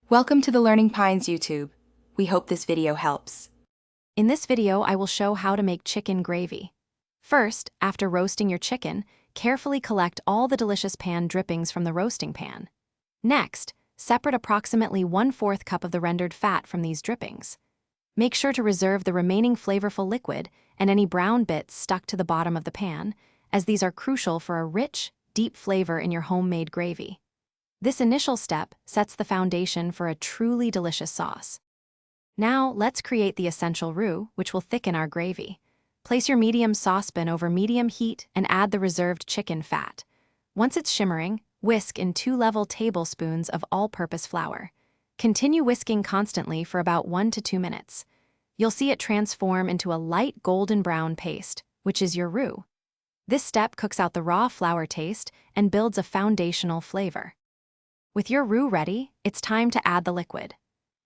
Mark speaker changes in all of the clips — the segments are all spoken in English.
Speaker 1: Welcome to the Learning Pines YouTube. We hope this video helps.
Speaker 2: In this video, I will show how to make chicken gravy. First, after roasting your chicken, carefully collect all the delicious pan drippings from the roasting pan. Next, separate approximately 1/4 cup of the rendered fat from these drippings. Make sure to reserve the remaining flavorful liquid and any brown bits stuck to the bottom of the pan, as these are crucial for a rich, deep flavor in your homemade gravy. This initial step sets the foundation for a truly delicious sauce. Now, let's create the essential roux, which will thicken our gravy. Place your medium saucepan over medium heat and add the reserved chicken fat. Once it's shimmering, whisk in 2 level tablespoons of all-purpose flour. Continue whisking constantly for about 1 to 2 minutes. You'll see it transform into a light golden brown paste, which is your roux. This step cooks out the raw flour taste and builds a foundational flavor. With your roux ready, it's time to add the liquid.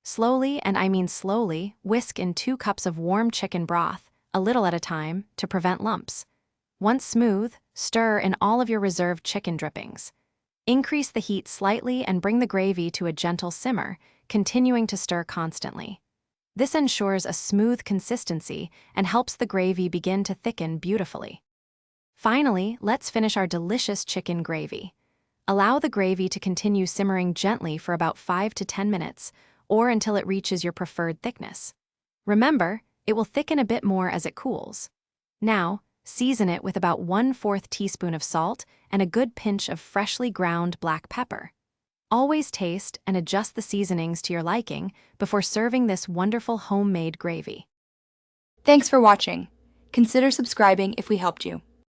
Speaker 2: Slowly, and I mean slowly, whisk in 2 cups of warm chicken broth, a little at a time, to prevent lumps. Once smooth, stir in all of your reserved chicken drippings. Increase the heat slightly and bring the gravy to a gentle simmer, continuing to stir constantly. This ensures a smooth consistency and helps the gravy begin to thicken beautifully. Finally, let's finish our delicious chicken gravy. Allow the gravy to continue simmering gently for about 5 to 10 minutes, or until it reaches your preferred thickness. Remember, it will thicken a bit more as it cools. Now, season it with about 1/4 teaspoon of salt and a good pinch of freshly ground black pepper. Always taste and adjust the seasonings to your liking before serving this wonderful homemade gravy.
Speaker 1: Thanks for watching. Consider subscribing if we helped you.